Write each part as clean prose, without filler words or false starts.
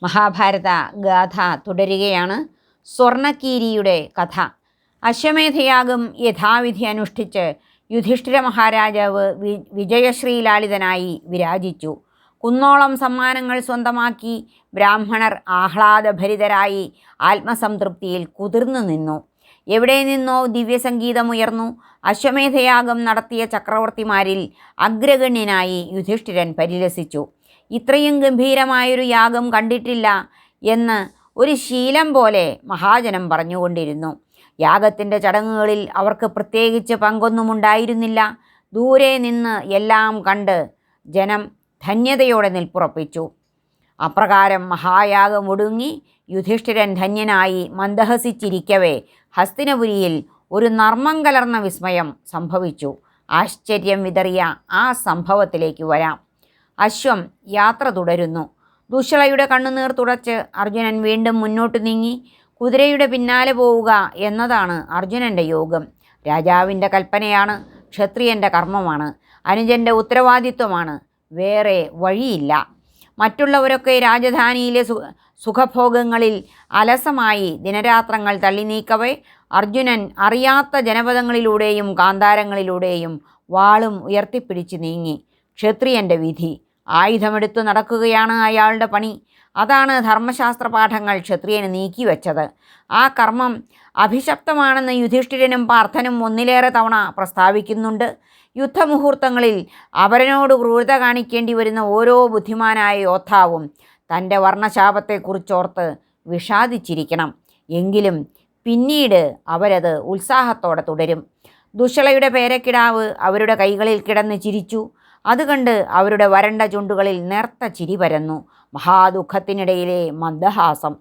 മഹാഭാരത ഗാഥ തുടരുകയാണ്. സ്വർണക്കീരിയുടെ കഥ. അശ്വമേധയാഗം യഥാവിധി അനുഷ്ഠിച്ച് യുധിഷ്ഠിര മഹാരാജാവ് വിജയശ്രീലാളിതനായി വിരാജിച്ചു. കുന്നോളം സമ്മാനങ്ങൾ സ്വന്തമാക്കി ബ്രാഹ്മണർ ആഹ്ലാദഭരിതരായി ആത്മസംതൃപ്തിയിൽ കുതിർന്നു നിന്നു. എവിടെ നിന്നോ ദിവ്യസംഗീതമുയർന്നു. അശ്വമേധയാഗം നടത്തിയ ചക്രവർത്തിമാരിൽ അഗ്രഗണ്യനായി യുധിഷ്ഠിരൻ പരിലസിച്ചു. ഇത്രയും ഗംഭീരമായൊരു യാഗം കണ്ടിട്ടില്ല എന്ന് ഒരു ശീലം പോലെ മഹാജനം പറഞ്ഞുകൊണ്ടിരുന്നു. യാഗത്തിൻ്റെ ചടങ്ങുകളിൽ അവർക്ക് പ്രത്യേകിച്ച് പങ്കൊന്നുമുണ്ടായിരുന്നില്ല. ദൂരെ നിന്ന് എല്ലാം കണ്ട് ജനം ധന്യതയോടെ നിൽപ്പുറപ്പിച്ചു. അപ്രകാരം മഹായാഗം ഒടുങ്ങി യുധിഷ്ഠിരൻ ധന്യനായി മന്ദഹസിച്ചിരിക്കവേ ഹസ്തിനപുരിയിൽ ഒരു നർമ്മം കലർന്ന വിസ്മയം സംഭവിച്ചു. ആശ്ചര്യം വിതറിയ ആ സംഭവത്തിലേക്ക് വരാം. അശ്വം യാത്ര തുടരുന്നു. ദുശ്ശളയുടെ കണ്ണുനീർ തുടച്ച് അർജുനൻ വീണ്ടും മുന്നോട്ട് നീങ്ങി. കുതിരയുടെ പിന്നാലെ പോവുക എന്നതാണ് അർജുനൻ്റെ യോഗം. രാജാവിൻ്റെ കൽപ്പനയാണ്, ക്ഷത്രിയൻ്റെ കർമ്മമാണ്, അനുജൻ്റെ ഉത്തരവാദിത്വമാണ്. വേറെ വഴിയില്ല. മറ്റുള്ളവരൊക്കെ രാജധാനിയിലെ സുഖഭോഗങ്ങളിൽ അലസമായി ദിനരാത്രങ്ങൾ തള്ളി നീക്കവേ അർജുനൻ അറിയാത്ത ജനപദങ്ങളിലൂടെയും കാന്താരങ്ങളിലൂടെയും വാളും ഉയർത്തിപ്പിടിച്ച് നീങ്ങി. ക്ഷത്രിയൻ്റെ വിധി. ആയുധമെടുത്തു നടക്കുകയാണ് അയാളുടെ പണി. അതാണ് ധർമ്മശാസ്ത്ര പാഠങ്ങൾ ക്ഷത്രിയന് നീക്കിവെച്ചത്. ആ കർമ്മം അഭിശപ്തമാണെന്ന് യുധിഷ്ഠിരനും പാർത്ഥനും ഒന്നിലേറെ തവണ പ്രസ്താവിക്കുന്നുണ്ട്. യുദ്ധമുഹൂർത്തങ്ങളിൽ അവരനോട് ക്രൂരത കാണിക്കേണ്ടി വരുന്ന ഓരോ ബുദ്ധിമാനായ യോദ്ധാവും തൻ്റെ വർണ്ണശാപത്തെക്കുറിച്ചോർത്ത് വിഷാദിച്ചിരിക്കണം. എങ്കിലും പിന്നീട് അവരത് ഉത്സാഹത്തോടെ തുടരും. ദുശ്ശളയുടെ പേരക്കിടാവ് അവരുടെ കൈകളിൽ കിടന്ന് ചിരിച്ചു. അതുകണ്ട് അവരുടെ വരണ്ട ചുണ്ടുകളിൽ നേർത്ത ചിരി പരന്നു. മഹാദുഃഖത്തിനിടയിലെ മന്ദഹാസം.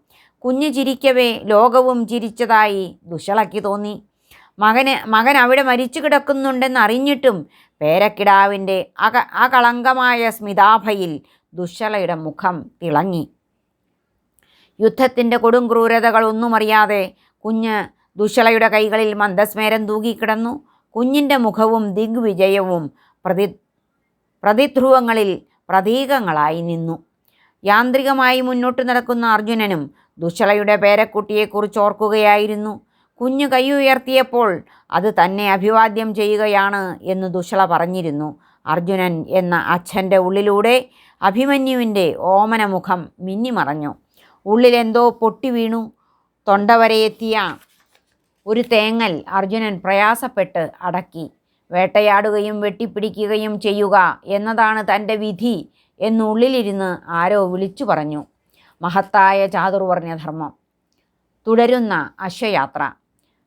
കുഞ്ഞു ചിരിക്കവേ ലോകവും ചിരിച്ചതായി ദുശ്ശളയ്ക്ക് തോന്നി. മകൻ അവിടെ മരിച്ചു കിടക്കുന്നുണ്ടെന്ന് അറിഞ്ഞിട്ടും പേരക്കിടാവിൻ്റെ അകളങ്കമായ സ്മിതാഭയിൽ ദുശ്ശളയുടെ മുഖം തിളങ്ങി. യുദ്ധത്തിൻ്റെ കൊടും ക്രൂരതകളൊന്നും അറിയാതെ കുഞ്ഞ് ദുശ്ശളയുടെ കൈകളിൽ മന്ദസ്മേരം തൂങ്ങിക്കിടന്നു. കുഞ്ഞിൻ്റെ മുഖവും ദിഗ്വിജയവും പ്രതിധ്രുവങ്ങളിൽ പ്രതീകങ്ങളായി നിന്നു. യാന്ത്രികമായി മുന്നോട്ട് നടക്കുന്ന അർജുനനും ദുശ്ശളയുടെ പേരക്കുട്ടിയെക്കുറിച്ച് ഓർക്കുകയായിരുന്നു. കുഞ്ഞു കൈ ഉയർത്തിയപ്പോൾ അത് തന്നെ അഭിവാദ്യം ചെയ്യുകയാണ് എന്ന് ദുശ്ശള പറഞ്ഞിരുന്നു. അർജുനൻ എന്ന അച്ഛൻ്റെ ഉള്ളിലൂടെ അഭിമന്യുവിൻ്റെ ഓമന മുഖം മിന്നിമറഞ്ഞു. ഉള്ളിലെന്തോ പൊട്ടി വീണു. തൊണ്ടവരെയെത്തിയ ഒരു തേങ്ങൽ അർജുനൻ പ്രയാസപ്പെട്ട് അടക്കി. വേട്ടയാടുകയും വെട്ടിപ്പിടിക്കുകയും ചെയ്യുക എന്നതാണ് തൻ്റെ വിധി എന്നുള്ളിലിരുന്ന് ആരോ വിളിച്ചു പറഞ്ഞു. മഹത്തായ ചാതുർവർണ്ണ്യധർമ്മം. തുടരുന്ന അശ്വയാത്ര.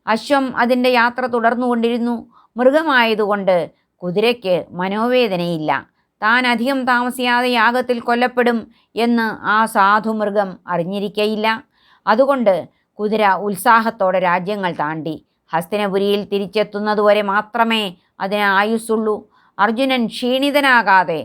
അശ്വം അതിൻ്റെ യാത്ര തുടർന്നുകൊണ്ടിരുന്നു. മൃഗമായതുകൊണ്ട് കുതിരയ്ക്ക് മനോവേദനയില്ല. താൻ അധികം താമസിയാതെ യാഗത്തിൽ കൊല്ലപ്പെടും എന്ന് ആ സാധുമൃഗം അറിഞ്ഞിരിക്കയില്ല. അതുകൊണ്ട് കുതിര ഉത്സാഹത്തോടെ രാജ്യങ്ങൾ താണ്ടി ഹസ്തിനപുരിയിൽ തിരിച്ചെത്തുന്നതുവരെ മാത്രമേ അതിന് ആയുസ്സുള്ളൂ. അർജുനൻ ക്ഷീണിതനാകാതെ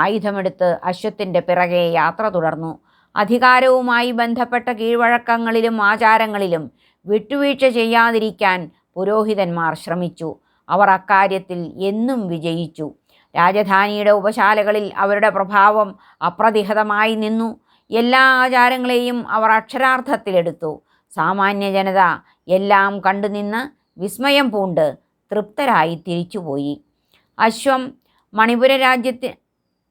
ആയുധമെടുത്ത് അശ്വത്തിൻ്റെ പിറകെ യാത്ര തുടർന്നു. അധികാരവുമായി ബന്ധപ്പെട്ട കീഴ്വഴക്കങ്ങളിലും ആചാരങ്ങളിലും വിട്ടുവീഴ്ച ചെയ്യാതിരിക്കാൻ പുരോഹിതന്മാർ ശ്രമിച്ചു. അവർ അക്കാര്യത്തിൽ എന്നും വിജയിച്ചു. രാജധാനിയുടെ ഉപശാലകളിൽ അവരുടെ പ്രഭാവം അപ്രതിഹതമായി നിന്നു. എല്ലാ ആചാരങ്ങളെയും അവർ അക്ഷരാർത്ഥത്തിലെടുത്തു. സാമാന്യ ജനത എല്ലാം കണ്ടുനിന്ന് വിസ്മയം പൂണ്ട് തൃപ്തരായി തിരിച്ചുപോയി. അശ്വം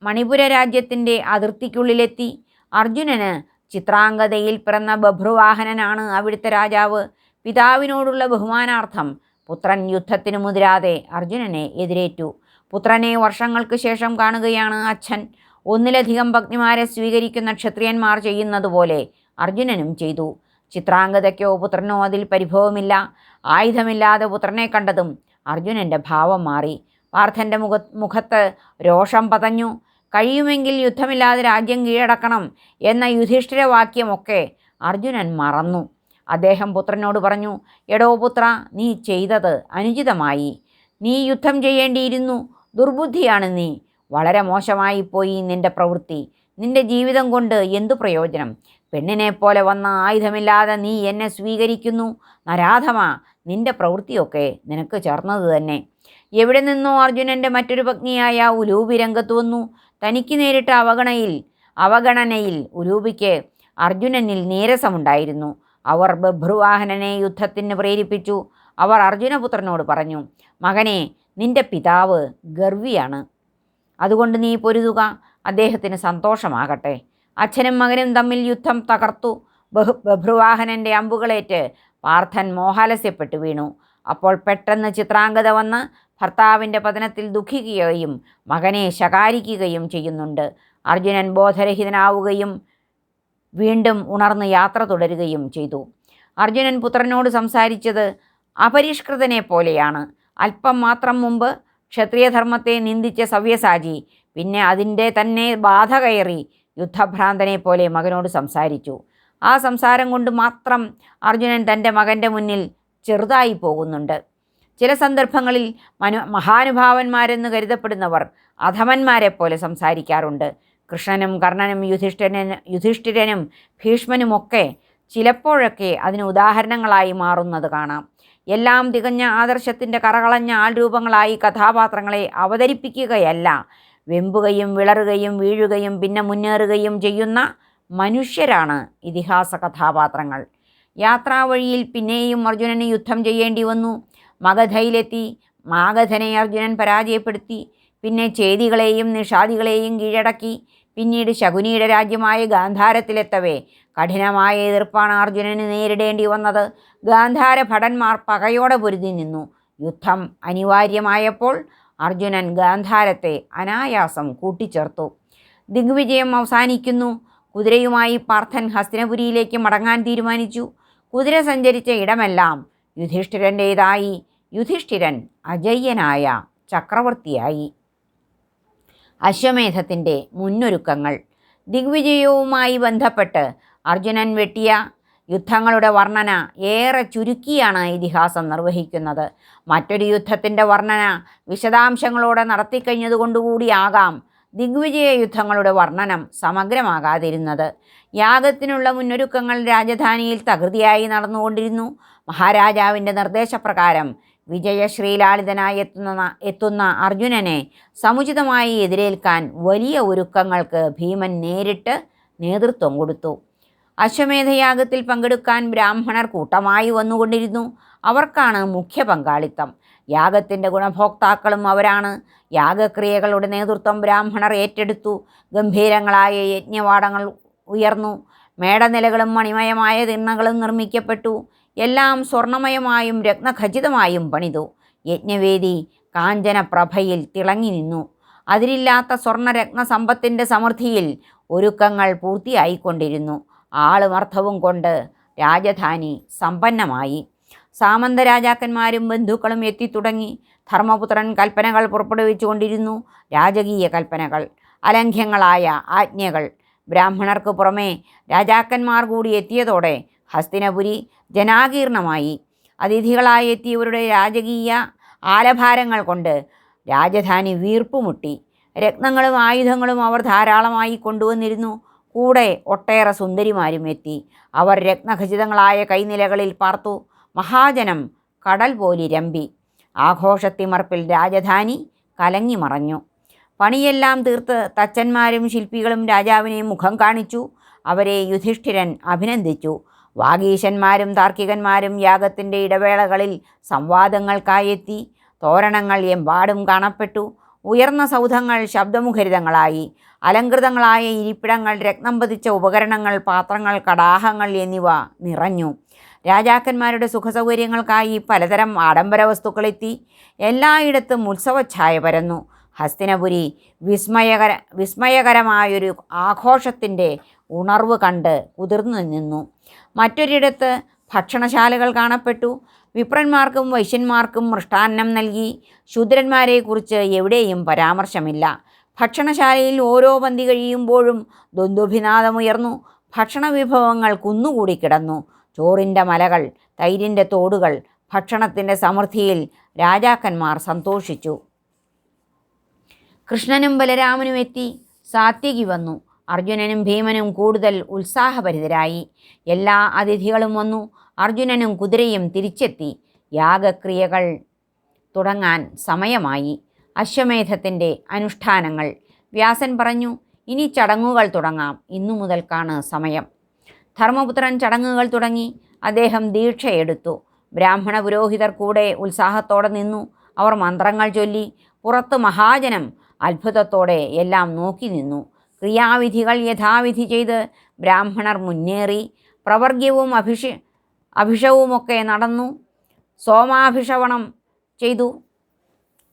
മണിപുര രാജ്യത്തിൻ്റെ അതിർത്തിക്കുള്ളിലെത്തി. അർജുനന് ചിത്രാംഗതയിൽ പിറന്ന ബഭ്രുവാഹനനാണ് അവിടുത്തെ രാജാവ്. പിതാവിനോടുള്ള ബഹുമാനാർത്ഥം പുത്രൻ യുദ്ധത്തിന് മുതിരാതെ അർജുനനെ എതിരേറ്റു. പുത്രനെ വർഷങ്ങൾക്ക് ശേഷം കാണുകയാണ് അച്ഛൻ. ഒന്നിലധികം പത്നിമാരെ സ്വീകരിക്കുന്ന ക്ഷത്രിയന്മാർ ചെയ്യുന്നത് പോലെ അർജുനനും ചെയ്തു. ചിത്രാംഗതയ്ക്കോ പുത്രനോ അതിൽ പരിഭവമില്ല. ആയുധമില്ലാതെ പുത്രനെ കണ്ടതും അർജുനൻ്റെ ഭാവം മാറി. പാർത്ഥൻ്റെ മുഖത്ത് രോഷം പതഞ്ഞു. കഴിയുമെങ്കിൽ യുദ്ധമില്ലാതെ രാജ്യം കീഴടക്കണം എന്ന യുധിഷ്ഠിരവാക്യമൊക്കെ അർജുനൻ മറന്നു. അദ്ദേഹം പുത്രനോട് പറഞ്ഞു, എടോ പുത്ര, നീ ചെയ്തത് അനുചിതമായി. നീ യുദ്ധം ചെയ്യേണ്ടിയിരുന്നു. ദുർബുദ്ധിയാണ് നീ. വളരെ മോശമായിപ്പോയി നിൻ്റെ പ്രവൃത്തി. നിൻ്റെ ജീവിതം കൊണ്ട് എന്തു പ്രയോജനം? പെണ്ണിനെപ്പോലെ വന്ന ആയുധമില്ലാതെ നീ എന്നെ സ്വീകരിക്കുന്നു. നരാധമ, നിൻ്റെ പ്രവൃത്തിയൊക്കെ നിനക്ക് ചേർന്നത് തന്നെ. എവിടെ നിന്നോ അർജുനൻ്റെ മറ്റൊരു പത്നിയായ ഉലൂപി രംഗത്ത് വന്നു. തനിക്ക് നേരിട്ട അവഗണനയിൽ ഉലൂപിക്ക് അർജുനനിൽ നീരസമുണ്ടായിരുന്നു. അവർ ബഭ്രുവാഹനനെ യുദ്ധത്തിന് പ്രേരിപ്പിച്ചു. അവർ അർജുനപുത്രനോട് പറഞ്ഞു, മകനെ, നിന്റെ പിതാവ് ഗർവിയാണ്. അതുകൊണ്ട് നീ പൊരുതുക, അദ്ദേഹത്തിന് സന്തോഷമാകട്ടെ. അച്ഛനും മകനും തമ്മിൽ യുദ്ധം തകർത്തു. ബഭ്രുവാഹനൻ്റെ അമ്പുകളേറ്റ് പാർത്ഥൻ മോഹാലസ്യപ്പെട്ടു വീണു. അപ്പോൾ പെട്ടെന്ന് ചിത്രാംഗത വന്ന് ഭർത്താവിൻ്റെ പതനത്തിൽ ദുഃഖിക്കുകയും മകനെ ശകാരിക്കുകയും ചെയ്യുന്നുണ്ട്. അർജുനൻ ബോധരഹിതനാവുകയും വീണ്ടും ഉണർന്ന് യാത്ര തുടരുകയും ചെയ്തു. അർജുനൻ പുത്രനോട് സംസാരിച്ചത് അപരിഷ്കൃതനെ പോലെയാണ്. അല്പം മാത്രം മുമ്പ് ക്ഷത്രിയധർമ്മത്തെ നിന്ദിച്ച സവ്യസാചി പിന്നെ അതിൻ്റെ തന്നെ ബാധ കയറി യുദ്ധഭ്രാന്തനെ പോലെ മകനോട് സംസാരിച്ചു. ആ സംസാരം കൊണ്ട് മാത്രം അർജുനൻ തൻ്റെ മകൻ്റെ മുന്നിൽ ചെറുതായി പോകുന്നുണ്ട്. ചില സന്ദർഭങ്ങളിൽ മഹാനുഭാവന്മാരെന്ന് കരുതപ്പെടുന്നവർ അധമന്മാരെ പോലെ സംസാരിക്കാറുണ്ട്. കൃഷ്ണനും കർണനും യുധിഷ്ഠിരനും ഭീഷ്മനുമൊക്കെ ചിലപ്പോഴൊക്കെ അതിന് ഉദാഹരണങ്ങളായി മാറുന്നത് കാണാം. എല്ലാം തികഞ്ഞ ആദർശത്തിൻ്റെ കറകളഞ്ഞ ആൾരൂപങ്ങളായി കഥാപാത്രങ്ങളെ അവതരിപ്പിക്കുകയല്ല, വെമ്പുകയും വിളറുകയും വീഴുകയും പിന്നെ മുന്നേറുകയും ചെയ്യുന്ന മനുഷ്യരാണ് ഇതിഹാസ കഥാപാത്രങ്ങൾ. യാത്രാവഴിയിൽ പിന്നെയും അർജുനന് യുദ്ധം ചെയ്യേണ്ടി വന്നു. മഗധയിലെത്തി മാഗധനെ അർജുനൻ പരാജയപ്പെടുത്തി. പിന്നെ ചേദികളെയും നിഷാദികളെയും കീഴടക്കി. പിന്നീട് ശകുനിയുടെ രാജ്യമായ ഗാന്ധാരത്തിലെത്തവേ കഠിനമായ എതിർപ്പാണ് അർജുനന് നേരിടേണ്ടി വന്നത്. ഗാന്ധാര ഭടന്മാർ പകയോടെ പൊരുതി നിന്നു. യുദ്ധം അനിവാര്യമായപ്പോൾ അർജുനൻ ഗാന്ധാരത്തെ അനായാസം കൂട്ടിച്ചേർത്തു. ദിഗ്വിജയം അവസാനിക്കുന്നു. കുതിരയുമായി പാർത്ഥൻ ഹസ്തിനപുരിയിലേക്ക് മടങ്ങാൻ തീരുമാനിച്ചു. കുതിര സഞ്ചരിച്ച ഇടമെല്ലാം യുധിഷ്ഠിരൻ്റേതായി. യുധിഷ്ഠിരൻ അജയ്യനായ ചക്രവർത്തിയായി. അശ്വമേധത്തിൻ്റെ മുന്നൊരുക്കങ്ങൾ. ദിഗ്വിജയവുമായി ബന്ധപ്പെട്ട് അർജുനൻ വെട്ടിയ യുദ്ധങ്ങളുടെ വർണ്ണന ഏറെ ചുരുക്കിയാണ് ഇതിഹാസം നിർവഹിക്കുന്നത്. മറ്റൊരു യുദ്ധത്തിൻ്റെ വർണ്ണന വിശദാംശങ്ങളോടെ നടത്തിക്കഴിഞ്ഞതുകൊണ്ടുകൂടിയാകാം ദിഗ്വിജയ യുദ്ധങ്ങളുടെ വർണ്ണനം സമഗ്രമാകാതിരുന്നത്. യാഗത്തിനുള്ള മുന്നൊരുക്കങ്ങൾ രാജധാനിയിൽ തകൃതിയായി നടന്നുകൊണ്ടിരുന്നു. മഹാരാജാവിൻ്റെ നിർദ്ദേശപ്രകാരം വിജയശ്രീലാളിതനായി എത്തുന്ന അർജുനനെ സമുചിതമായി എതിരേൽക്കാൻ വലിയ ഒരുക്കങ്ങൾക്ക് ഭീമൻ നേരിട്ട് നേതൃത്വം കൊടുത്തു. അശ്വമേധയാഗത്തിൽ പങ്കെടുക്കാൻ ബ്രാഹ്മണർ കൂട്ടമായി വന്നുകൊണ്ടിരുന്നു. അവർക്കാണ് മുഖ്യ പങ്കാളിത്തം. യാഗത്തിൻ്റെ ഗുണഭോക്താക്കളും അവരാണ്. യാഗക്രിയകളുടെ നേതൃത്വം ബ്രാഹ്മണർ ഏറ്റെടുത്തു. ഗംഭീരങ്ങളായ യജ്ഞവാടങ്ങൾ ഉയർന്നു. മേടനിലകളും മണിമയമായ തിണ്ണകളും നിർമ്മിക്കപ്പെട്ടു. എല്ലാം സ്വർണമയമായും രത്നഖചിതമായും പണിതു. യജ്ഞവേദി കാഞ്ചനപ്രഭയിൽ തിളങ്ങി നിന്നു. അതിരില്ലാത്ത സ്വർണ്ണരത്ന സമ്പത്തിൻ്റെ സമൃദ്ധിയിൽ ഒരുക്കങ്ങൾ പൂർത്തിയായിക്കൊണ്ടിരുന്നു. ആളും അർത്ഥവും കൊണ്ട് രാജധാനി സമ്പന്നമായി. സാമന്ത രാജാക്കന്മാരും ബന്ധുക്കളും എത്തിത്തുടങ്ങി. ധർമ്മപുത്രൻ കൽപ്പനകൾ പുറപ്പെടുവിച്ചുകൊണ്ടിരുന്നു. രാജകീയ കൽപ്പനകൾ, അലംഘ്യങ്ങളായ ആജ്ഞകൾ. ബ്രാഹ്മണർക്ക് പുറമേ രാജാക്കന്മാർ കൂടി എത്തിയതോടെ ഹസ്തിനപുരി ജനാകീർണമായി. അതിഥികളായി എത്തിയവരുടെ രാജകീയ ആലഭാരങ്ങൾ കൊണ്ട് രാജധാനി വീർപ്പുമുട്ടി. രത്നങ്ങളും ആയുധങ്ങളും അവർ ധാരാളമായി കൊണ്ടുവന്നിരുന്നു. കൂടെ ഒട്ടേറെ സുന്ദരിമാരും എത്തി. അവർ രത്നഖചിതങ്ങളായ കൈനിലകളിൽ പാർത്തു. മഹാജനം കടൽ പോലിരമ്പി. ആഘോഷത്തിമർപ്പിൽ രാജധാനി കലങ്ങി മറഞ്ഞു. പണിയെല്ലാം തീർത്ത് തച്ചന്മാരും ശില്പികളും രാജാവിനെ മുഖം കാണിച്ചു. അവരെ യുധിഷ്ഠിരൻ അഭിനന്ദിച്ചു. വാഗീശന്മാരും താർക്കികന്മാരും യാഗത്തിൻ്റെ ഇടവേളകളിൽ സംവാദങ്ങൾക്കായെത്തി. തോരണങ്ങൾ എമ്പാടും കാണപ്പെട്ടു. ഉയർന്ന സൗധങ്ങൾ ശബ്ദമുഖരിതങ്ങളായി. അലങ്കൃതങ്ങളായ ഇരിപ്പിടങ്ങൾ, രത്നം പതിച്ച ഉപകരണങ്ങൾ, പാത്രങ്ങൾ, കടാഹങ്ങൾ എന്നിവ നിറഞ്ഞു. രാജാക്കന്മാരുടെ സുഖസൗകര്യങ്ങൾക്കായി പലതരം ആഡംബര വസ്തുക്കളെത്തി. എല്ലായിടത്തും ഉത്സവഛായ പരന്നു. ഹസ്തിനപുരി വിസ്മയകരമായൊരു ആഘോഷത്തിൻ്റെ ഉണർവ് കണ്ട് കുതിർന്നു നിന്നു. മറ്റൊരിടത്ത് ഭക്ഷണശാലകൾ കാണപ്പെട്ടു. വിപ്രന്മാർക്കും വൈശ്യന്മാർക്കും മൃഷ്ടാന്നം നൽകി. ശൂദ്രന്മാരെക്കുറിച്ച് എവിടെയും പരാമർശമില്ല. ഭക്ഷണശാലയിൽ ഓരോ പന്തി കഴിയുമ്പോഴും ദ്വന്ദ്വഭിനാദമുയർന്നു. ഭക്ഷണവിഭവങ്ങൾ കുന്നുകൂടി കിടന്നു. ചോറിൻ്റെ മലകൾ, തൈരിൻ്റെ തോടുകൾ. ഭക്ഷണത്തിൻ്റെ സമൃദ്ധിയിൽ രാജാക്കന്മാർ സന്തോഷിച്ചു. കൃഷ്ണനും ബലരാമനും എത്തി. സാത്യകി വന്നു. അർജുനനും ഭീമനും കൂടുതൽ ഉത്സാഹഭരിതരായി. എല്ലാ അതിഥികളും വന്നു. അർജുനനും കുതിരയും തിരിച്ചെത്തി. യാഗക്രിയകൾ തുടങ്ങാൻ സമയമായി. അശ്വമേധത്തിൻ്റെ അനുഷ്ഠാനങ്ങൾ. വ്യാസൻ പറഞ്ഞു, ഇനി ചടങ്ങുകൾ തുടങ്ങാം. ഇന്നു മുതൽക്കാണ് സമയം. ധർമ്മപുത്രൻ ചടങ്ങുകൾ തുടങ്ങി. അദ്ദേഹം ദീക്ഷയെടുത്തു. ബ്രാഹ്മണ പുരോഹിതർ കൂടെ ഉത്സാഹത്തോടെ നിന്നു. അവർ മന്ത്രങ്ങൾ ചൊല്ലി. പുറത്ത് മഹാജനം അത്ഭുതത്തോടെ എല്ലാം നോക്കി നിന്നു. ക്രിയാവിധികൾ യഥാവിധി ചെയ്ത് ബ്രാഹ്മണർ മുന്നേറി. പ്രവർഗ്യവും അഭിഷവുമൊക്കെ നടന്നു. സോമാഭിഷവണം ചെയ്തു.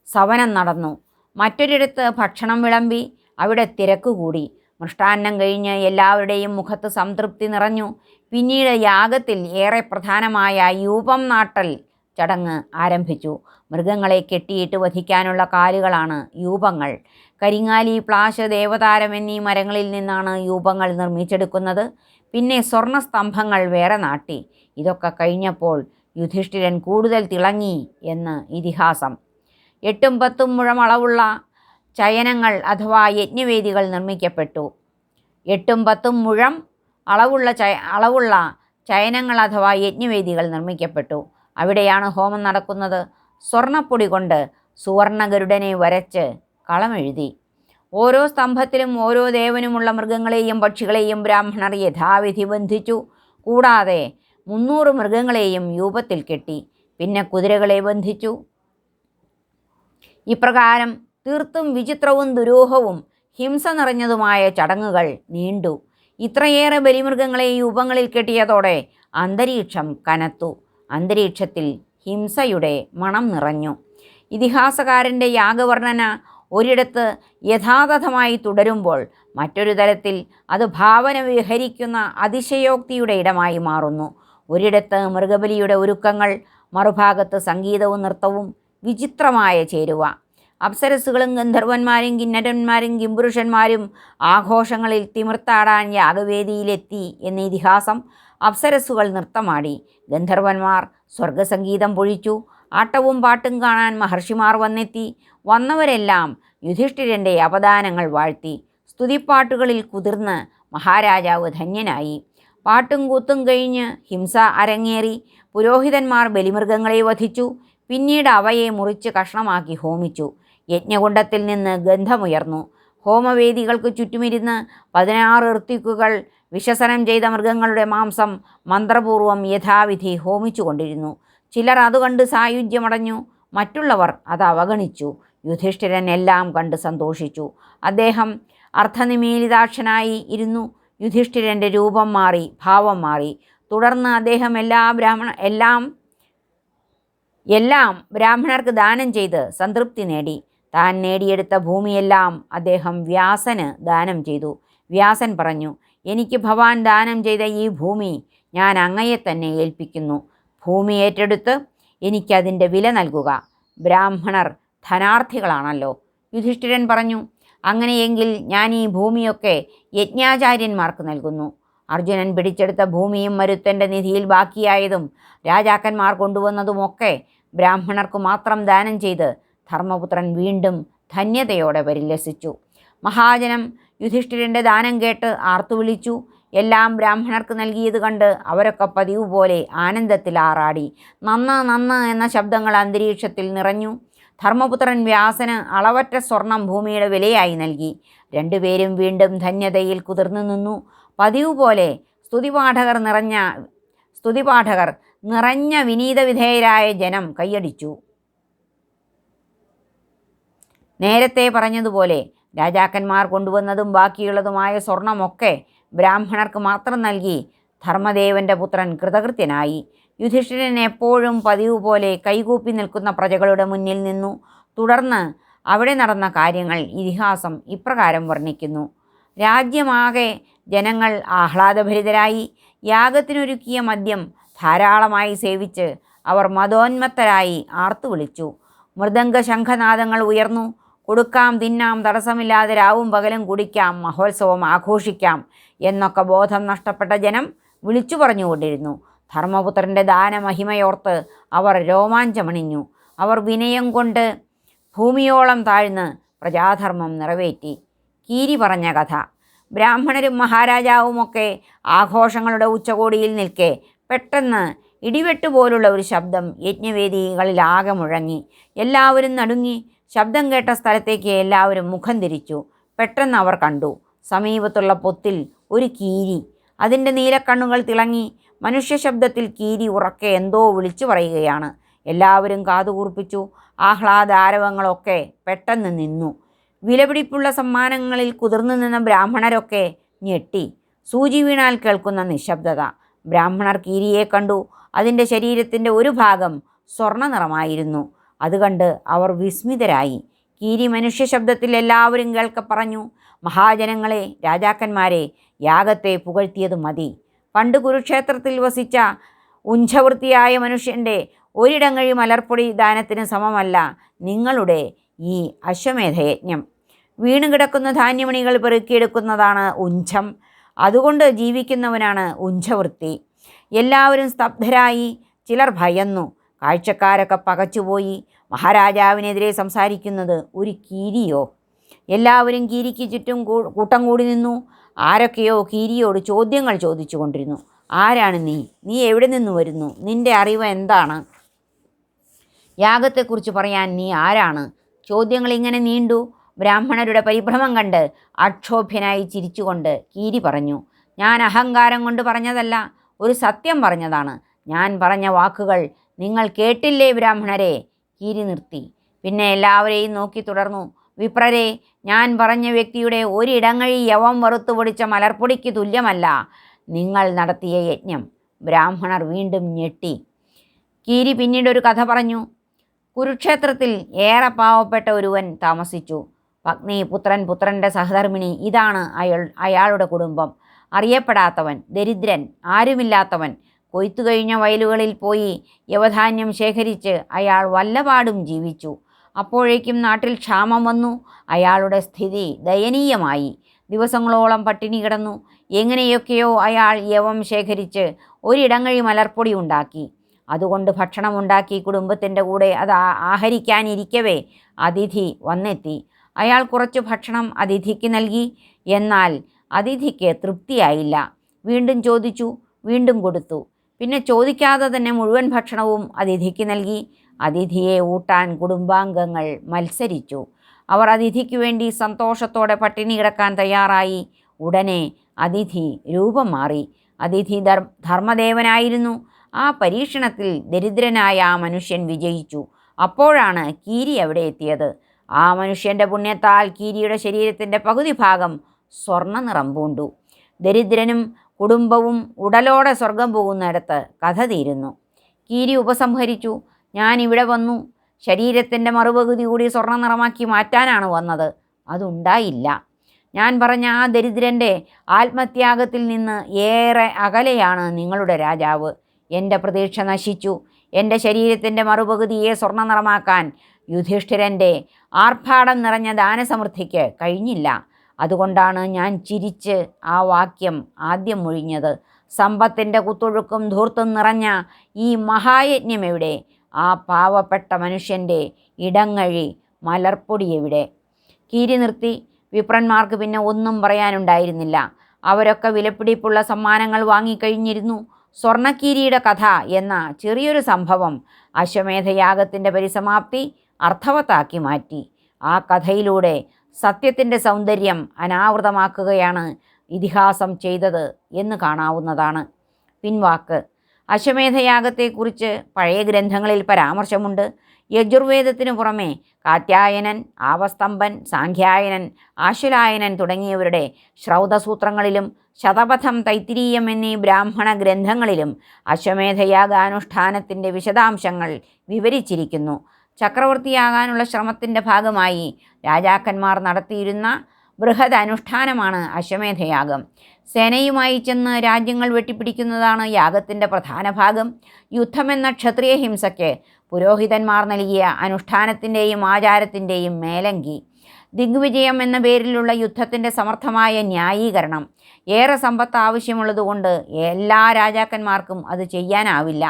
സവനം നടന്നു. മറ്റൊരിടത്ത് ഭക്ഷണം വിളമ്പി. അവിടെ തിരക്കുകൂടി. മൃഷ്ടാന്നം കഴിഞ്ഞ് എല്ലാവരുടെയും മുഖത്ത് സംതൃപ്തി നിറഞ്ഞു. പിന്നീട് യാഗത്തിൽ ഏറെ പ്രധാനമായ യൂപം നാട്ടൽ ചടങ്ങ് ആരംഭിച്ചു. മൃഗങ്ങളെ കെട്ടിയിട്ട് വധിക്കാനുള്ള കാലുകളാണ് യൂപങ്ങൾ. കരിങ്ങാലി, പ്ലാശ്, ദേവതാരം എന്നീ മരങ്ങളിൽ നിന്നാണ് യൂപങ്ങൾ നിർമ്മിച്ചെടുക്കുന്നത്. പിന്നെ സ്വർണ്ണസ്തംഭങ്ങൾ വേറെ നാട്ടി. ഇതൊക്കെ കഴിഞ്ഞപ്പോൾ യുധിഷ്ഠിരൻ കൂടുതൽ തിളങ്ങി എന്ന് ഇതിഹാസം. 8ഉം 10ഉം മുഴം അളവുള്ള ചയനങ്ങൾ അഥവാ യജ്ഞവേദികൾ നിർമ്മിക്കപ്പെട്ടു. 8ഉം 10ഉം മുഴം അളവുള്ള ചയനങ്ങൾ അഥവാ യജ്ഞവേദികൾ നിർമ്മിക്കപ്പെട്ടു. അവിടെയാണ് ഹോമം നടക്കുന്നത്. സ്വർണ്ണപ്പൊടി കൊണ്ട് സുവർണഗരുഡനെ വരച്ച് കളമെഴുതി. ഓരോ സ്തംഭത്തിലും ഓരോ ദേവനുമുള്ള മൃഗങ്ങളെയും പക്ഷികളെയും ബ്രാഹ്മണർ യഥാവിധി ബന്ധിച്ചു. കൂടാതെ 300 മൃഗങ്ങളെയും യൂപത്തിൽ കെട്ടി. പിന്നെ കുതിരകളെ ബന്ധിച്ചു. ഇപ്രകാരം തീർത്തും വിചിത്രവും ദുരൂഹവും ഹിംസ നിറഞ്ഞതുമായ ചടങ്ങുകൾ നീണ്ടു. ഇത്രയേറെ ബലിമൃഗങ്ങളെ യൂപങ്ങളിൽ കെട്ടിയതോടെ അന്തരീക്ഷം കനത്തു. അന്തരീക്ഷത്തിൽ ഹിംസയുടെ മണം നിറഞ്ഞു. ഇതിഹാസകാരൻ്റെ യാഗവർണ്ണന ഒരിടത്ത് യഥാതഥമായി തുടരുമ്പോൾ മറ്റൊരു തലത്തിൽ അത് ഭാവന വിഹരിക്കുന്ന അതിശയോക്തിയുടെ ഇടമായി മാറുന്നു. ഒരിടത്ത് മൃഗബലിയുടെ ഒരുക്കങ്ങൾ, മറുഭാഗത്ത് സംഗീതവും നൃത്തവും വിചിത്രമായ ചേരുവ. അപ്സരസ്സുകളും ഗന്ധർവന്മാരും കിന്നരന്മാരും കിംപുരുഷന്മാരും ആഘോഷങ്ങളിൽ തിമിർത്താടാൻ യാഗവേദിയിലെത്തി എന്ന ഇതിഹാസം. അപ്സരസ്സുകൾ നൃത്തമാടി. ഗന്ധർവന്മാർ സ്വർഗസംഗീതം പൊഴിച്ചു. ആട്ടവും പാട്ടും കാണാൻ മഹർഷിമാർ വന്നെത്തി. വന്നവരെല്ലാം യുധിഷ്ഠിരൻ്റെ അവദാനങ്ങൾ വാഴ്ത്തി. സ്തുതിപ്പാട്ടുകളിൽ കുതിർന്ന് മഹാരാജാവ് ധന്യനായി. പാട്ടും കൂത്തും കഴിഞ്ഞ് ഹിംസ അരങ്ങേറി. പുരോഹിതന്മാർ ബലിമൃഗങ്ങളെ വധിച്ചു. പിന്നീട് അവയെ മുറിച്ച് കഷ്ണമാക്കി ഹോമിച്ചു. യജ്ഞകുണ്ഡത്തിൽ നിന്ന് ഗന്ധമുയർന്നു. ഹോമവേദികൾക്ക് ചുറ്റുമിരുന്ന് 16 ഋത്വിക്കുകൾ വിശസനം ചെയ്ത മൃഗങ്ങളുടെ മാംസം മന്ത്രപൂർവ്വം യഥാവിധി ഹോമിച്ചുകൊണ്ടിരുന്നു. ചിലർ അതുകണ്ട് സായുജ്യമടഞ്ഞു. മറ്റുള്ളവർ അത് അവഗണിച്ചു. യുധിഷ്ഠിരൻ എല്ലാം കണ്ട് സന്തോഷിച്ചു. അദ്ദേഹം അർത്ഥനിമീലിതാക്ഷനായി ഇരുന്നു. യുധിഷ്ഠിരൻ്റെ രൂപം മാറി, ഭാവം മാറി. തുടർന്ന് അദ്ദേഹം എല്ലാം ബ്രാഹ്മണർക്ക് ദാനം ചെയ്ത് സംതൃപ്തി നേടി. താൻ നേടിയെടുത്ത ഭൂമിയെല്ലാം അദ്ദേഹം വ്യാസന് ദാനം ചെയ്തു. വ്യാസൻ പറഞ്ഞു, എനിക്ക് ഭവാൻ ദാനം ചെയ്ത ഈ ഭൂമി ഞാൻ അങ്ങയെ തന്നെ ഏൽപ്പിക്കുന്നു. ഭൂമി ഏറ്റെടുത്ത് എനിക്കതിൻ്റെ വില നൽകുക. ബ്രാഹ്മണർ ധനാർത്ഥികളാണല്ലോ. യുധിഷ്ഠിരൻ പറഞ്ഞു, അങ്ങനെയെങ്കിൽ ഞാൻ ഈ ഭൂമിയൊക്കെ യജ്ഞാചാര്യന്മാർക്ക് നൽകുന്നു. അർജുനൻ പിടിച്ചെടുത്ത ഭൂമിയും മരുത്തൻ്റെ നിധിയിൽ ബാക്കിയായതും രാജാക്കന്മാർ കൊണ്ടുവന്നതുമൊക്കെ ബ്രാഹ്മണർക്ക് മാത്രം ദാനം ചെയ്ത് ധർമ്മപുത്രൻ വീണ്ടും ധന്യതയോടെ പരിലസിച്ചു. മഹാജനം യുധിഷ്ഠിരൻ്റെ ദാനം കേട്ട് ആർത്തുവിളിച്ചു. എല്ലാം ബ്രാഹ്മണർക്ക് നൽകിയത് കണ്ട് അവരൊക്കെ പതിവ് പോലെ ആനന്ദത്തിൽ ആറാടി. നന്ന് നന്ന് എന്ന ശബ്ദങ്ങൾ അന്തരീക്ഷത്തിൽ നിറഞ്ഞു. ധർമ്മപുത്രൻ വ്യാസന് അളവറ്റ സ്വർണം ഭൂമിയുടെ വിലയായി നൽകി. രണ്ടുപേരും വീണ്ടും ധന്യതയിൽ കുതിർന്നു നിന്നു. പതിവ് പോലെ സ്തുതിപാഠകർ നിറഞ്ഞ വിനീതവിധേയരായ ജനം കൈയടിച്ചു. നേരത്തെ പറഞ്ഞതുപോലെ രാജാക്കന്മാർ കൊണ്ടുവന്നതും ബാക്കിയുള്ളതുമായ സ്വർണമൊക്കെ ബ്രാഹ്മണർക്ക് മാത്രം നൽകി ധർമ്മദേവൻ്റെ പുത്രൻ കൃതകൃത്യനായി. യുധിഷ്ഠിരൻ എപ്പോഴും പതിവ് പോലെ കൈകൂപ്പി നിൽക്കുന്ന പ്രജകളുടെ മുന്നിൽ നിന്നു. തുടർന്ന് അവിടെ നടന്ന കാര്യങ്ങൾ ഇതിഹാസം ഇപ്രകാരം വർണ്ണിക്കുന്നു. രാജ്യമാകെ ജനങ്ങൾ ആഹ്ലാദഭരിതരായി. യാഗത്തിനൊരുക്കിയ മദ്യം ധാരാളമായി സേവിച്ച് അവർ മതോന്മത്തരായി ആർത്തുവിളിച്ചു. മൃദംഗശംഖനാദങ്ങൾ ഉയർന്നു. കൊടുക്കാം, തിന്നാം, തടസ്സമില്ലാതെ രാവും പകലും കുടിക്കാം, മഹോത്സവം ആഘോഷിക്കാം എന്നൊക്കെ ബോധം നഷ്ടപ്പെട്ട ജനം വിളിച്ചു പറഞ്ഞുകൊണ്ടിരുന്നു. ധർമ്മപുത്രൻ്റെ ദാനമഹിമയോർത്ത് അവർ രോമാഞ്ചമണിഞ്ഞു. അവർ വിനയം കൊണ്ട് ഭൂമിയോളം താഴ്ന്ന് പ്രജാധർമ്മം നിറവേറ്റി. കീരി പറഞ്ഞ കഥ. ബ്രാഹ്മണരും മഹാരാജാവുമൊക്കെ ആഘോഷങ്ങളുടെ ഉച്ചകോടിയിൽ നിൽക്കെ പെട്ടെന്ന് ഇടിവെട്ടുപോലുള്ള ഒരു ശബ്ദം യജ്ഞവേദികളിലാകെ മുഴങ്ങി. എല്ലാവരും നടുങ്ങി. ശബ്ദം കേട്ട സ്ഥലത്തേക്ക് എല്ലാവരും മുഖം തിരിച്ചു. പെട്ടെന്ന് അവർ കണ്ടു, സമീപത്തുള്ള പൊത്തിൽ ഒരു കീരി. അതിൻ്റെ നീലക്കണ്ണുകൾ തിളങ്ങി. മനുഷ്യ ശബ്ദത്തിൽ കീരി ഉറക്കെ എന്തോ വിളിച്ചു പറയുകയാണ്. എല്ലാവരും കാതുകൂർപ്പിച്ചു. ആഹ്ലാദാരവങ്ങളൊക്കെ പെട്ടെന്ന് നിന്നു. വിലപിടിപ്പുള്ള സമ്മാനങ്ങളിൽ കുതിർന്നു നിന്ന ബ്രാഹ്മണരൊക്കെ ഞെട്ടി. സൂചി വീണാൽ കേൾക്കുന്ന നിശബ്ദത. ബ്രാഹ്മണർ കീരിയെ കണ്ടു. അതിൻ്റെ ശരീരത്തിൻ്റെ ഒരു ഭാഗം സ്വർണ്ണ നിറമായിരുന്നു. അത് കണ്ട് അവർ വിസ്മിതരായി. കീരി മനുഷ്യ ശബ്ദത്തിൽ എല്ലാവരും കേൾക്കെ പറഞ്ഞു, മഹാജനങ്ങളെ, രാജാക്കന്മാരെ, യാഗത്തെ പുകഴ്ത്തിയത് മതി. പണ്ട് കുരുക്ഷേത്രത്തിൽ വസിച്ച ഉഞ്ചവൃത്തിയായ മനുഷ്യൻ്റെ ഒരിടങ്ങഴി മലർപ്പൊടി ദാനത്തിന് സമമല്ല നിങ്ങളുടെ ഈ അശ്വമേധയജ്ഞം. വീണുകിടക്കുന്ന ധാന്യമണികൾ പെറുക്കിയെടുക്കുന്നതാണ് ഉഞ്ചം. അതുകൊണ്ട് ജീവിക്കുന്നവനാണ് ഉഞ്ചവൃത്തി. എല്ലാവരും സ്തബ്ധരായി. ചിലർ ഭയന്നു. കാഴ്ചക്കാരൊക്കെ പകച്ചുപോയി. മഹാരാജാവിനെതിരെ സംസാരിക്കുന്നത് ഒരു കീരിയോ? എല്ലാവരും കീരിക്ക് ചുറ്റും കൂട്ടം കൂടി നിന്നു. ആരൊക്കെയോ കീരിയോട് ചോദ്യങ്ങൾ ചോദിച്ചു കൊണ്ടിരുന്നു. ആരാണ് നീ? നീ എവിടെ നിന്ന് വരുന്നു? നിന്റെ അറിവ് എന്താണ്? യാഗത്തെക്കുറിച്ച് പറയാൻ നീ ആരാണ്? ചോദ്യങ്ങൾ ഇങ്ങനെ നീണ്ടു. ബ്രാഹ്മണരുടെ പരിഭ്രമം കണ്ട് അക്ഷോഭ്യനായി ചിരിച്ചുകൊണ്ട് കീരി പറഞ്ഞു, ഞാൻ അഹങ്കാരം കൊണ്ട് പറഞ്ഞതല്ല, ഒരു സത്യം പറഞ്ഞതാണ്. ഞാൻ പറഞ്ഞ വാക്കുകൾ നിങ്ങൾ കേട്ടില്ലേ ബ്രാഹ്മണരെ? കീരി നിർത്തി. പിന്നെ എല്ലാവരെയും നോക്കി തുടർന്നു, വിപ്രരെ, ഞാൻ പറഞ്ഞ വ്യക്തിയുടെ ഒരിടങ്ങഴി യവം വറുത്തു പൊടിച്ച മലർപ്പൊടിക്ക് തുല്യമല്ല നിങ്ങൾ നടത്തിയ യജ്ഞം. ബ്രാഹ്മണർ വീണ്ടും ഞെട്ടി. കീരി പിന്നീടൊരു കഥ പറഞ്ഞു. കുരുക്ഷേത്രത്തിൽ ഏറെ പാവപ്പെട്ട ഒരുവൻ താമസിച്ചു. പത്നി, പുത്രൻ, പുത്രൻ്റെ സഹധർമ്മിണി, ഇതാണ് അയാളുടെ കുടുംബം. അറിയപ്പെടാത്തവൻ, ദരിദ്രൻ, ആരുമില്ലാത്തവൻ. കൊയ്ത്തു കഴിഞ്ഞ വയലുകളിൽ പോയി യവധാന്യം ശേഖരിച്ച് അയാൾ വല്ലപാടും ജീവിച്ചു. അപ്പോഴേക്കും നാട്ടിൽ ക്ഷാമം വന്നു. അയാളുടെ സ്ഥിതി ദയനീയമായി. ദിവസങ്ങളോളം പട്ടിണി കിടന്നു. എങ്ങനെയൊക്കെയോ അയാൾ യവം ശേഖരിച്ച് ഒരിടങ്ങഴി മലർപ്പൊടി ഉണ്ടാക്കി. അതുകൊണ്ട് ഭക്ഷണമുണ്ടാക്കി കുടുംബത്തിൻ്റെ കൂടെ അത് ആഹരിക്കാനിരിക്കവേ അതിഥി വന്നെത്തി. അയാൾ കുറച്ച് ഭക്ഷണം അതിഥിക്ക് നൽകി. എന്നാൽ അതിഥിക്ക് തൃപ്തിയായില്ല. വീണ്ടും ചോദിച്ചു, വീണ്ടും കൊടുത്തു. പിന്നെ ചോദിക്കാതെ തന്നെ മുഴുവൻ ഭക്ഷണവും അതിഥിക്ക് നൽകി. അതിഥിയെ ഊട്ടാൻ കുടുംബാംഗങ്ങൾ മത്സരിച്ചു. അവർ അതിഥിക്ക് വേണ്ടി സന്തോഷത്തോടെ പട്ടിണി കിടക്കാൻ തയ്യാറായി. ഉടനെ അതിഥി രൂപം മാറി. അതിഥി ധർമ്മദേവനായിരുന്നു. ആ പരീക്ഷണത്തിൽ ദരിദ്രനായ ആ മനുഷ്യൻ വിജയിച്ചു. അപ്പോഴാണ് കീരി അവിടെ എത്തിയത്. ആ മനുഷ്യൻ്റെ പുണ്യത്താൽ കീരിയുടെ ശരീരത്തിൻ്റെ പകുതി ഭാഗം സ്വർണ്ണ നിറം പൂണ്ടു. ദരിദ്രനും കുടുംബവും ഉടലോടെ സ്വർഗം പോകുന്നിടത്ത് കഥ തീരുന്നു. കീരി ഉപസംഹരിച്ചു, ഞാൻ ഇവിടെ വന്നു ശരീരത്തിൻ്റെ മറുപകുതി കൂടി സ്വർണ്ണ നിറമാക്കി മാറ്റാനാണ് വന്നത്. അതുണ്ടായില്ല. ഞാൻ പറഞ്ഞ ആ ദരിദ്രൻ്റെ ആത്മത്യാഗത്തിൽ നിന്ന് ഏറെ അകലെയാണ് നിങ്ങളുടെ രാജാവ്. എൻ്റെ പ്രതീക്ഷ നശിച്ചു. എൻ്റെ ശരീരത്തിൻ്റെ മറുപകുതിയെ സ്വർണ്ണ നിറമാക്കാൻ യുധിഷ്ഠിരൻ്റെ ആർഭാടം നിറഞ്ഞ ദാനസമൃദ്ധിക്ക് കഴിഞ്ഞില്ല. അതുകൊണ്ടാണ് ഞാൻ ചിരിച്ച് ആ വാക്യം ആദ്യം മൊഴിഞ്ഞത്. സമ്പത്തിൻ്റെ കുത്തൊഴുക്കും ധൂർത്തും നിറഞ്ഞ ഈ മഹായജ്ഞം എവിടെ? ആ പാവപ്പെട്ട മനുഷ്യൻ്റെ ഇടങ്ങഴി മലർപ്പൊടി എവിടെ? കീരി നിർത്തി. വിപ്രന്മാർക്ക് പിന്നെ ഒന്നും പറയാനുണ്ടായിരുന്നില്ല. അവരൊക്കെ വിലപിടിപ്പുള്ള സമ്മാനങ്ങൾ വാങ്ങിക്കഴിഞ്ഞിരുന്നു. സ്വർണ്ണക്കീരിയുടെ കഥ എന്ന ചെറിയൊരു സംഭവം അശ്വമേധയാഗത്തിൻ്റെ പരിസമാപ്തി അർത്ഥവത്താക്കി മാറ്റി. ആ കഥയിലൂടെ സത്യത്തിൻ്റെ സൗന്ദര്യം അനാവൃതമാക്കുകയാണ് ഇതിഹാസം ചെയ്തത് എന്ന് കാണാവുന്നതാണ്. പിൻവാക്ക്. അശ്വമേധയാഗത്തെക്കുറിച്ച് പഴയ ഗ്രന്ഥങ്ങളിൽ പരാമർശമുണ്ട്. യജുർവേദത്തിനു പുറമെ കാത്യായനൻ, ആവസ്തംഭൻ, സാംഖ്യായനൻ, ആശ്വലായനൻ തുടങ്ങിയവരുടെ ശ്രൗതസൂത്രങ്ങളിലും ശതപഥം, തൈത്തിരീയം എന്നീ ബ്രാഹ്മണ ഗ്രന്ഥങ്ങളിലും അശ്വമേധയാഗാനുഷ്ഠാനത്തിൻ്റെ വിശദാംശങ്ങൾ വിവരിച്ചിരിക്കുന്നു. ചക്രവർത്തിയാകാനുള്ള ശ്രമത്തിൻ്റെ ഭാഗമായി രാജാക്കന്മാർ നടത്തിയിരുന്ന ബൃഹദ് അനുഷ്ഠാനമാണ് അശ്വമേധയാഗം. സേനയുമായി ചെന്ന് രാജ്യങ്ങൾ വെട്ടിപ്പിടിക്കുന്നതാണ് യാഗത്തിൻ്റെ പ്രധാന ഭാഗം. യുദ്ധമെന്ന ക്ഷത്രിയ ഹിംസയ്ക്ക് പുരോഹിതന്മാർ നൽകിയ അനുഷ്ഠാനത്തിൻ്റെയും ആചാരത്തിൻ്റെയും മേലങ്കി. ദിഗ്വിജയം എന്ന പേരിലുള്ള യുദ്ധത്തിൻ്റെ സമർത്ഥമായ ന്യായീകരണം. ഏറെ സമ്പത്ത് ആവശ്യമുള്ളതുകൊണ്ട് എല്ലാ രാജാക്കന്മാർക്കും അത് ചെയ്യാനാവില്ല.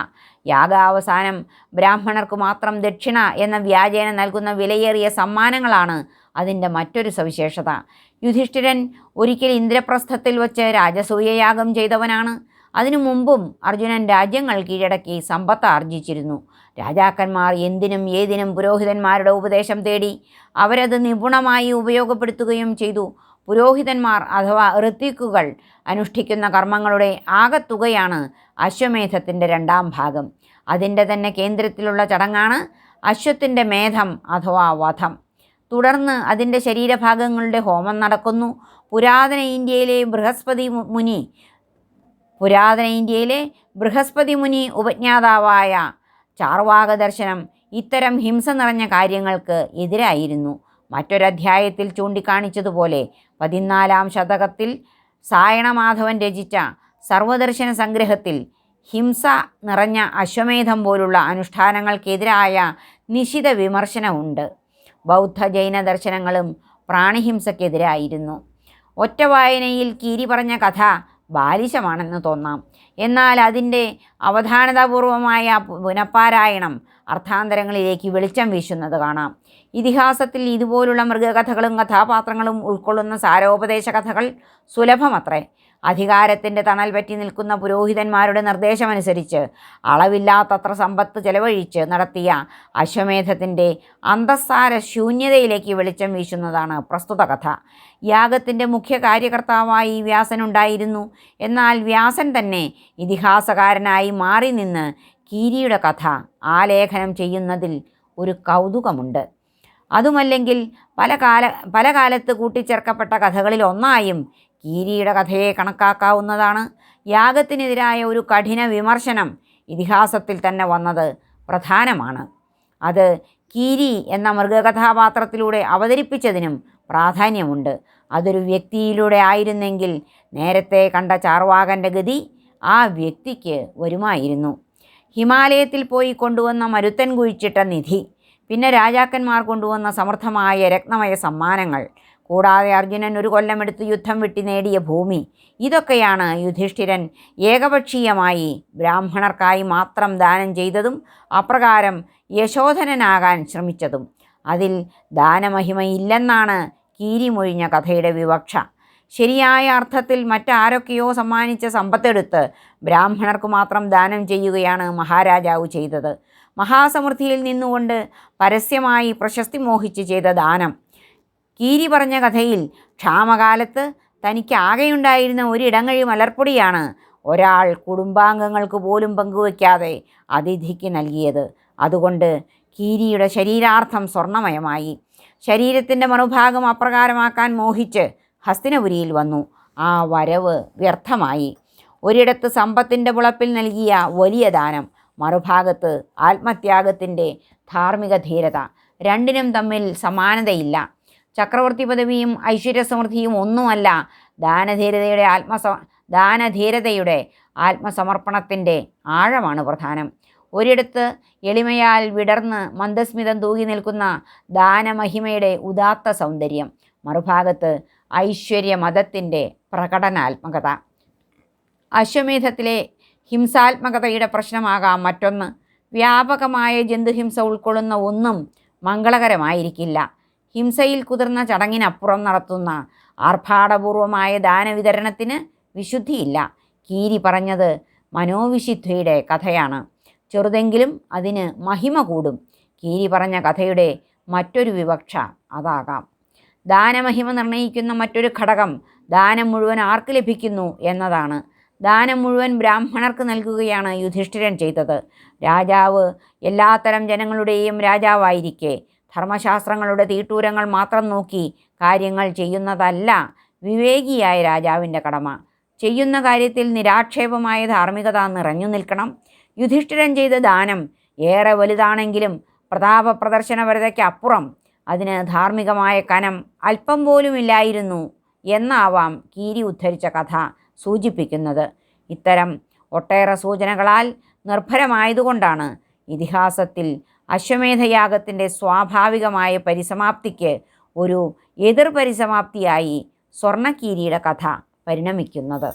യാഗാവസാനം ബ്രാഹ്മണർക്ക് മാത്രം ദക്ഷിണ എന്ന വ്യാജേന നൽകുന്ന വിലയേറിയ സമ്മാനങ്ങളാണ് അതിൻ്റെ മറ്റൊരു സവിശേഷത. യുധിഷ്ഠിരൻ ഒരിക്കൽ ഇന്ദ്രപ്രസ്ഥത്തിൽ വച്ച് രാജസൂയയാഗം ചെയ്തവനാണ്. അതിനു മുമ്പും അർജുനൻ രാജ്യങ്ങൾ കീഴടക്കി സമ്പത്ത് ആർജിച്ചിരുന്നു. രാജാക്കന്മാർ എന്തിനും ഏതിനും പുരോഹിതന്മാരുടെ ഉപദേശം തേടി. അവരത് നിപുണമായി ഉപയോഗപ്പെടുത്തുകയും ചെയ്തു. പുരോഹിതന്മാർ അഥവാ ഋത്വിക്കുകൾ അനുഷ്ഠിക്കുന്ന കർമ്മങ്ങളുടെ ആകത്തുകയാണ് അശ്വമേധത്തിൻ്റെ രണ്ടാം ഭാഗം. അതിൻ്റെ തന്നെ കേന്ദ്രത്തിലുള്ള ചടങ്ങാണ് അശ്വത്തിൻ്റെ മേധം അഥവാ വധം. തുടർന്ന് അതിൻ്റെ ശരീരഭാഗങ്ങളുടെ ഹോമം നടക്കുന്നു. പുരാതന ഇന്ത്യയിലെ ബൃഹസ്പതി മുനി ഉപജ്ഞാതാവായ ചാർവാക ദർശനം ഇത്തരം ഹിംസ നിറഞ്ഞ കാര്യങ്ങൾക്ക് എതിരായിരുന്നു. മറ്റൊരധ്യായത്തിൽ ചൂണ്ടിക്കാണിച്ചതുപോലെ 14-ാം ശതകത്തിൽ സായണമാധവൻ രചിച്ച സർവദർശന സംഗ്രഹത്തിൽ ഹിംസ നിറഞ്ഞ അശ്വമേധം പോലുള്ള അനുഷ്ഠാനങ്ങൾക്കെതിരായ നിശിത വിമർശനമുണ്ട്. ബൗദ്ധ ജൈന ദർശനങ്ങളും പ്രാണിഹിംസക്കെതിരായിരുന്നു. ഒറ്റ വായനയിൽ കീരി പറഞ്ഞ കഥ ബാലിശമാണെന്ന് തോന്നാം. എന്നാൽ അതിൻ്റെ അവധാനതാപൂർവമായ പുനഃപാരായണം അർത്ഥാന്തരങ്ങളിലേക്ക് വെളിച്ചം വീശുന്നത് കാണാം. ഇതിഹാസത്തിൽ ഇതുപോലുള്ള മൃഗകഥകളും കഥാപാത്രങ്ങളും ഉൾക്കൊള്ളുന്ന സാരോപദേശ കഥകൾ സുലഭമത്രേ. അധികാരത്തിൻ്റെ തണൽ പറ്റി നിൽക്കുന്ന പുരോഹിതന്മാരുടെ നിർദ്ദേശമനുസരിച്ച് അളവില്ലാത്തത്ര സമ്പത്ത് ചെലവഴിച്ച് നടത്തിയ അശ്വമേധത്തിൻ്റെ അന്തസ്സാര ശൂന്യതയിലേക്ക് വെളിച്ചം വീശുന്നതാണ് പ്രസ്തുത കഥ. യാഗത്തിൻ്റെ മുഖ്യ കാര്യകർത്താവായി വ്യാസനുണ്ടായിരുന്നു. എന്നാൽ വ്യാസൻ തന്നെ ഇതിഹാസകാരനായി മാറി നിന്ന് കീരിയുടെ കഥ ആലേഖനം ചെയ്യുന്നതിൽ ഒരു കൗതുകമുണ്ട്. അതുമല്ലെങ്കിൽ പല കാലത്ത് കൂട്ടിച്ചേർക്കപ്പെട്ട കഥകളിൽ ഒന്നായും കീരിയുടെ കഥയെ കണക്കാക്കാവുന്നതാണ്. യാഗത്തിനെതിരായ ഒരു കഠിന വിമർശനം ഇതിഹാസത്തിൽ തന്നെ വന്നത് പ്രധാനമാണ്. അത് കീരി എന്ന മൃഗകഥാപാത്രത്തിലൂടെ അവതരിപ്പിച്ചതിനും പ്രാധാന്യമുണ്ട്. അതൊരു വ്യക്തിയിലൂടെ ആയിരുന്നെങ്കിൽ നേരത്തെ കണ്ട ചാർവാകൻ്റെ ഗതി ആ വ്യക്തിക്ക് വരുമായിരുന്നു. ഹിമാലയത്തിൽ പോയി കൊണ്ടുവന്ന മരുത്തൻ കുഴിച്ചിട്ട നിധി, പിന്നെ രാജാക്കന്മാർ കൊണ്ടുവന്ന സമൃദ്ധമായ രത്നമയ സമ്മാനങ്ങൾ, കൂടാതെ അർജുനൻ ഒരു കൊല്ലമെടുത്ത് യുദ്ധം വെട്ടി നേടിയ ഭൂമി, ഇതൊക്കെയാണ് യുധിഷ്ഠിരൻ ഏകപക്ഷീയമായി ബ്രാഹ്മണർക്കായി മാത്രം ദാനം ചെയ്തതും അപ്രകാരം യശോധനനാകാൻ ശ്രമിച്ചതും. അതിൽ ദാനമഹിമയില്ലെന്നാണ് കീരി മൊഴിഞ്ഞ കഥയുടെ വിവക്ഷ. ശരിയായ അർത്ഥത്തിൽ മറ്റാരൊക്കെയോ സമ്മാനിച്ച സമ്പത്തെടുത്ത് ബ്രാഹ്മണർക്ക് മാത്രം ദാനം ചെയ്യുകയാണ് മഹാരാജാവ് ചെയ്തത്. മഹാസമൃദ്ധിയിൽ നിന്നുകൊണ്ട് പരസ്യമായി പ്രശസ്തി മോഹിച്ച് ചെയ്ത ദാനം. കീരി പറഞ്ഞ കഥയിൽ ക്ഷാമകാലത്ത് തനിക്ക് ആകെയുണ്ടായിരുന്ന ഒരിടങ്ങഴി മലർപ്പൊടിയാണ് ഒരാൾ കുടുംബാംഗങ്ങൾക്ക് പോലും പങ്കുവയ്ക്കാതെ അതിഥിക്ക് നൽകിയത്. അതുകൊണ്ട് കീരിയുടെ ശരീരാർത്ഥം സ്വർണ്ണമയമായി. ശരീരത്തിൻ്റെ മറുഭാഗം അപ്രകാരമാക്കാൻ മോഹിച്ച് ഹസ്തിനപുരിയിൽ വന്നു. ആ വരവ് വ്യർത്ഥമായി. ഒരിടത്ത് സമ്പത്തിൻ്റെ പുളപ്പിൽ നൽകിയ വലിയ ദാനം, മറുഭാഗത്ത് ആത്മത്യാഗത്തിൻ്റെ ധാർമ്മിക ധീരത. രണ്ടിനും തമ്മിൽ സമാനതയില്ല. ചക്രവർത്തി പദവിയും ഐശ്വര്യസമൃദ്ധിയും ഒന്നുമല്ല ദാനധീരതയുടെ ആത്മസമർപ്പണത്തിൻ്റെ ആഴമാണ് പ്രധാനം. ഒരിടത്ത് എളിമയാൽ വിടർന്ന് മന്ദസ്മിതം തൂകി നിൽക്കുന്ന ദാനമഹിമയുടെ ഉദാത്ത സൗന്ദര്യം, മറുഭാഗത്ത് ഐശ്വര്യമതത്തിൻ്റെ പ്രകടനാത്മകത. അശ്വമേധത്തിലെ ഹിംസാത്മകതയുടെ പ്രശ്നമാകാം മറ്റൊന്ന്. വ്യാപകമായ ജന്തുഹിംസ ഉൾക്കൊള്ളുന്ന ഒന്നും മംഗളകരമായിരിക്കില്ല. ഹിംസയിൽ കുതിർന്ന ചടങ്ങിനപ്പുറം നടത്തുന്ന ആർഭാടപൂർവമായ ദാനവിതരണത്തിന് വിശുദ്ധിയില്ല. കീരി പറഞ്ഞത് മനോവിശുദ്ധിയുടെ കഥയാണ്. ചെറുതെങ്കിലും അതിന് മഹിമ കൂടും. കീരി പറഞ്ഞ കഥയുടെ മറ്റൊരു വിവക്ഷ അതാകാം. ദാനമഹിമ നിർണ്ണയിക്കുന്ന മറ്റൊരു ഘടകം ദാനം മുഴുവൻ ആർക്ക് ലഭിക്കുന്നു എന്നതാണ്. ദാനം മുഴുവൻ ബ്രാഹ്മണർക്ക് നൽകുകയാണ് യുധിഷ്ഠിരൻ ചെയ്തത്. രാജാവ് എല്ലാത്തരം ജനങ്ങളുടെയും രാജാവായിരിക്കെ ധർമ്മശാസ്ത്രങ്ങളുടെ തീട്ടൂരങ്ങൾ മാത്രം നോക്കി കാര്യങ്ങൾ ചെയ്യുന്നതല്ല വിവേകിയായ രാജാവിൻ്റെ കടമ. ചെയ്യുന്ന കാര്യത്തിൽ നിരാക്ഷേപമായ ധാർമ്മികത നിറഞ്ഞു നിൽക്കണം. യുധിഷ്ഠിരൻ ചെയ്ത ദാനം ഏറെ വലുതാണെങ്കിലും പ്രതാപ പ്രദർശനപരതയ്ക്ക് അപ്പുറം അതിന് ധാർമ്മികമായ കനം അല്പം പോലുമില്ലായിരുന്നു എന്നാവാം കീരി ഉദ്ധരിച്ച കഥ സൂചിപ്പിക്കുന്നത്. ഇത്തരം ഒട്ടേറെ സൂചനകളാൽ നിർഭരമായതുകൊണ്ടാണ് ഇതിഹാസത്തിൽ അശ്വമേധയാഗത്തിൻ്റെ സ്വാഭാവികമായ പരിസമാപ്തിക്ക് ഒരു എതിർ പരിസമാപ്തിയായി സ്വർണ്ണക്കീരിയുടെ കഥ പരിണമിക്കുന്നത്.